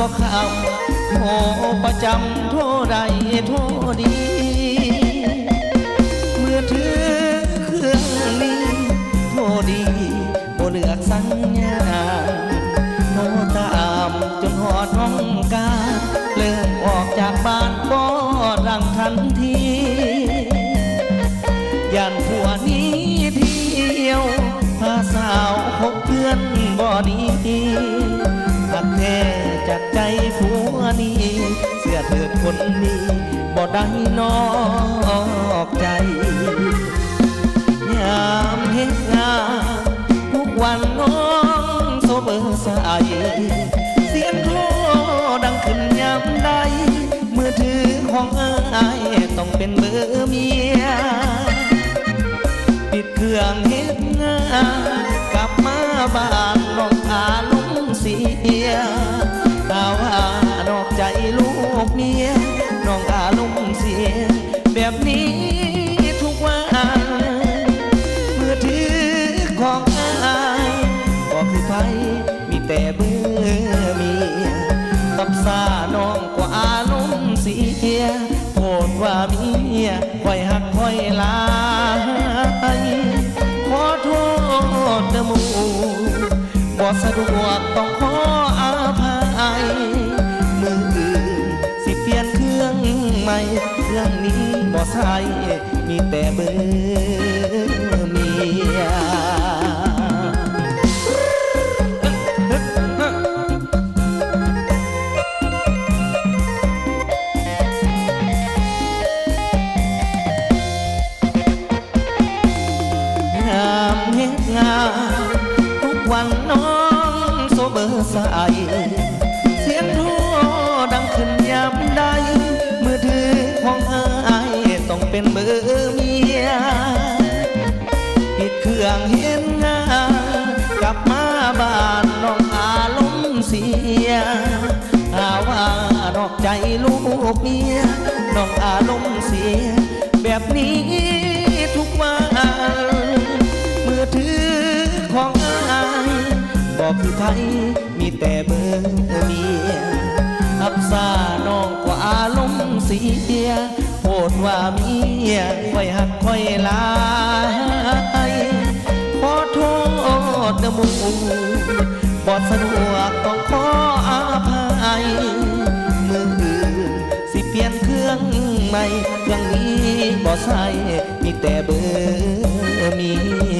บ่คำโทรประจำโทรใดโทรดีเมื่อถือเครื่องนี้โทรดีบ่เลือกสัญญาโทรตามจนหอดห้องกาเริ่มออกจากบ้านบ่ดังทันทีย่านผัวนี้เที่ยวพาสาวพบเพื่อนบ่ดีหักแท้จากใจผัวนี้เสียเถิดคนนี้บ่ได้นอกใจยามเฮ็ดงานทุกวันน้องโซเบอร์ใสเสียงโทรดังขึ้นยามใดมือถือของอ้ายต้องเป็นเบอร์เมียปิดเครื่องเฮ็ดงานกลับมาบ้านน้องอารมณ์เสียตาว่านอกใจลูกเมียน้องอารมณ์เสียแบบนี้ทุกวันมือถือของอ้ายก็คือไฟมีแต่เบอร์เมียตับซาน้องกว่าอารมณ์เสียโทษว่าเมียคอยหักคอยลาขอโทษเด้อหมู่บ่สะดวกต้องขออภัยมืออื่นสิเปลี่ยนเครื่องใหม่เครื่องนี้บ่ใช่มีแต่เบอร์เมียทุกวันน้องโซเบอร์ใสเสียงโทรดังขึ้นยามใดมือถือของอ้ายต้องเป็นเบอร์เมียปิดเครื่องเห็นงานกลับมาบ้านน้องอารมณ์เสียหาว่านอกใจลูกเมียน้องอารมณ์เสียแบบนี้ทุกวันมือถือของอ้ายบอกคือไผมีแต่เบอร์เมียอับซาน้องกว่าอารมณ์เสียโพดว่าเมียค่อยหักค่อยลาขอโทษเด้อหมู่บ่สะดวกต้องขออภัยมืออื่นสิเปลี่ยนเครื่องใหม่เครื่องนี้บ่ใช่มีแต่เบอร์เมีย